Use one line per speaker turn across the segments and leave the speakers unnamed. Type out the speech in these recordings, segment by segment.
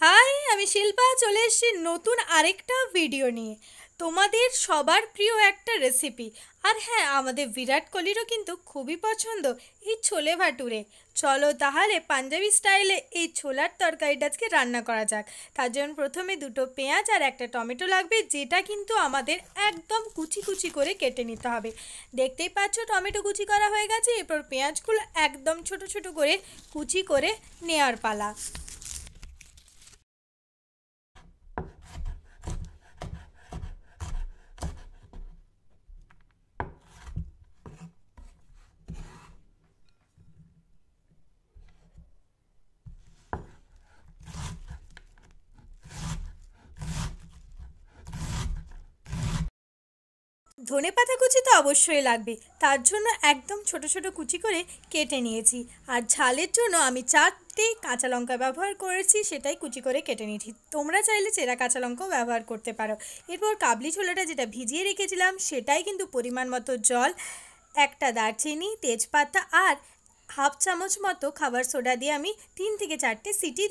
High, আমি শিল্পা চলে এসেছি নতুন আরেকটা ভিডিও নিয়ে। তোমাদের সবার প্রিয় একটা রেসিপি। আর হ্যাঁ, আমাদের বিরাট কোহলিরও কিন্তু খুবই পছন্দ এই ছোলে ভাটুরে। চলো তাহলে পাঞ্জাবি স্টাইলে এই ছোলার তরকারিটা আজকে রান্না করা যাক। তার জন্য প্রথমে দুটো পেঁয়াজ আর একটা টমেটো লাগবে, যেটা কিন্তু আমাদের একদম কুচি কুচি করে কেটে নিতে হবে। দেখতেই পাচ্ছ টমেটো কুচি করা হয়ে গেছে, এরপর পেঁয়াজগুলো একদম ছোট ছোট করে কুচি করে নেওয়ার পালা। ধনেপাতা কুচি তো অবশ্যই লাগবে, তার জন্য একদম ছোট ছোট কুচি করে কেটে নিয়েছি। আর ঝালের জন্য আমি 4টে কাঁচা লঙ্কা ব্যবহার করেছি, সেটাই কুচি করে কেটে নিয়েছি। তোমরা চাইলে চেরা কাঁচা লঙ্কাও ব্যবহার করতে পারো। এরপর কাবলি ছোলাটা যেটা ভিজিয়ে রেখেছিলাম সেটাই কিন্তু পরিমাণ মতো জল, একটা দারচিনি, তেজপাতা আর হাফ চামচ মতো খাবার সোডা দিয়ে আমি 3 থেকে 4টে সিটি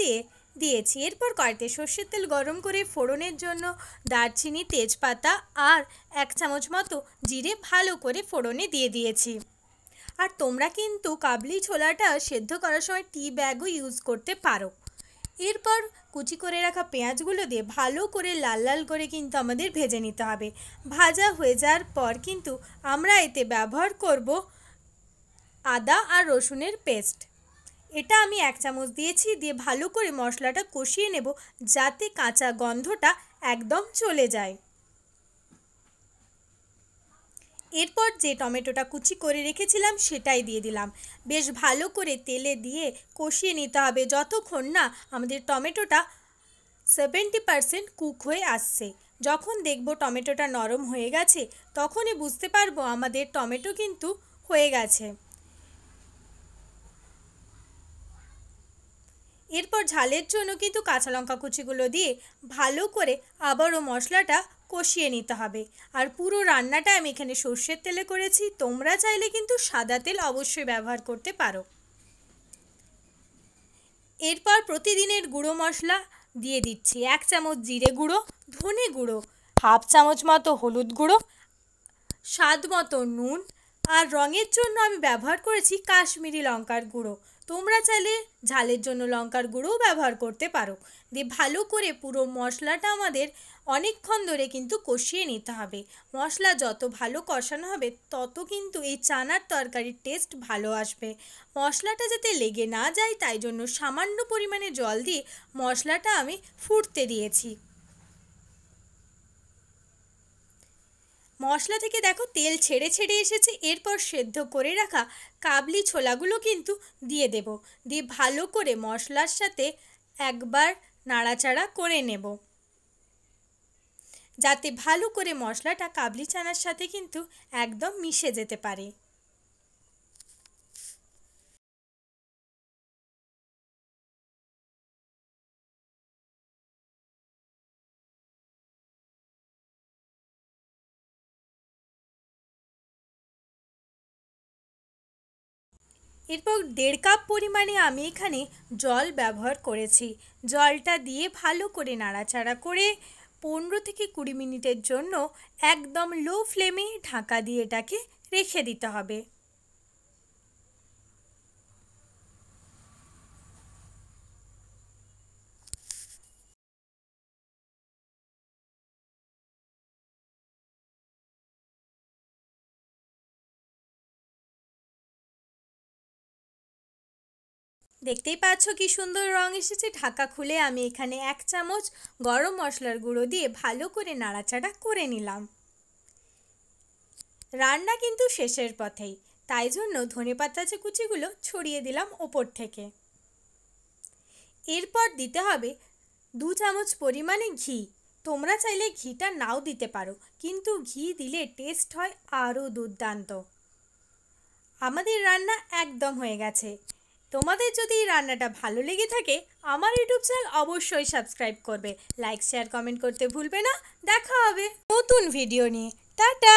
দিয়েছি। এরপর কড়াইতে সর্ষের তেল গরম করে ফোড়নের জন্য দারচিনি, তেজপাতা আর 1 চামচ মতো জিরে ভালো করে ফোড়নে দিয়ে দিয়েছি। আর তোমরা কিন্তু কাবলি ছোলাটা সেদ্ধ করার সময় টি ব্যাগও ইউজ করতে পারো। এরপর কুচি করে রাখা পেঁয়াজগুলো দিয়ে ভালো করে লাল লাল করে কিন্তু আমাদের ভেজে নিতে হবে। ভাজা হয়ে যাওয়ার পর কিন্তু আমরা এতে ব্যবহার করব আদা আর রসুনের পেস্ট। এটা আমি 1 চামচ দিয়েছি, দিয়ে ভালো করে মশলাটা কষিয়ে নেব, যাতে কাঁচা গন্ধটা একদম চলে যায়। এরপর যে টমেটোটা কুচি করে রেখেছিলাম সেটাই দিয়ে দিলাম। বেশ ভালো করে তেলে দিয়ে কষিয়ে নিতে হবে যতক্ষণ না আমাদের টমেটোটা 70% কুক হয়ে আসছে। যখন দেখব টমেটোটা নরম হয়ে গেছে, তখনই বুঝতে পারবো আমাদের টমেটো কিন্তু হয়ে গেছে। এরপর ঝালের জন্য কিন্তু কাঁচা লঙ্কা কুচিগুলো দিয়ে ভালো করে আবারও মশলাটা কষিয়ে নিতে হবে। আর পুরো রান্নাটা আমি এখানে সর্ষের তেলে করেছি, তোমরা চাইলে কিন্তু সাদা তেল অবশ্যই ব্যবহার করতে পারো। এরপর প্রতিদিনের গুঁড়ো মশলা দিয়ে দিচ্ছি। 1 চামচ জিরে গুঁড়ো, ধনে গুঁড়ো, হাফ চামচ মতো হলুদ গুঁড়ো, স্বাদ মতো নুন, আর রঙের জন্য আমি ব্যবহার করেছি কাশ্মীরি লঙ্কার গুঁড়ো। তোমরা চাইলে ঝালের জন্য লঙ্কার গুঁড়োও ব্যবহার করতে পারো। দিয়ে ভালো করে পুরো মশলাটা আমাদের অনেকক্ষণ ধরে কিন্তু কষিয়ে নিতে হবে। মশলা যত ভালো কষানো হবে তত কিন্তু এই চানার তরকারির টেস্ট ভালো আসবে। মশলাটা যাতে লেগে না যায় তাই জন্য সামান্য পরিমাণে জল দিয়ে মশলাটা আমি ফুটতে দিয়েছি। মশলা থেকে দেখো তেল ছেড়ে ছেড়ে এসেছে। এরপর সেদ্ধ করে রাখা কাবলি ছোলাগুলো কিন্তু দিয়ে দেব, দিয়ে ভালো করে মশলার সাথে একবার নাড়াচাড়া করে নেব, যাতে ভালো করে মশলাটা কাবলি চানার সাথে কিন্তু একদম মিশে যেতে পারে। এরপর 1.5 কাপ পরিমাণে আমি এখানে জল ব্যবহার করেছি। জলটা দিয়ে ভালো করে নাড়াচাড়া করে 15 থেকে 20 মিনিটের জন্য একদম লো ফ্লেমে ঢাকা দিয়ে এটাকে রেখে দিতে হবে। দেখতেই পাচ্ছ কি সুন্দর রং এসেছে। ঢাকা খুলে আমি এখানে 1 চামচ গরম মশলার গুঁড়ো দিয়ে ভালো করে নাড়াচাড়া করে নিলাম। রান্না কিন্তু শেষের পথেই, তাই জন্য ধনেপাতা কুচিগুলো ছড়িয়ে দিলাম ওপর থেকে। এরপর দিতে হবে 2 চামচ পরিমাণে ঘি। তোমরা চাইলে ঘিটা নাও দিতে পারো, কিন্তু ঘি দিলে টেস্ট হয় আরও দুর্দান্ত। আমাদের রান্না একদম হয়ে গেছে। তোমাদের যদি এই রান্নাটা ভালো লেগে থাকে আমার ইউটিউব চ্যানেল অবশ্যই সাবস্ক্রাইব করবে, লাইক শেয়ার কমেন্ট করতে ভুলবে না। দেখা হবে নতুন ভিডিও নিয়ে। টাটা।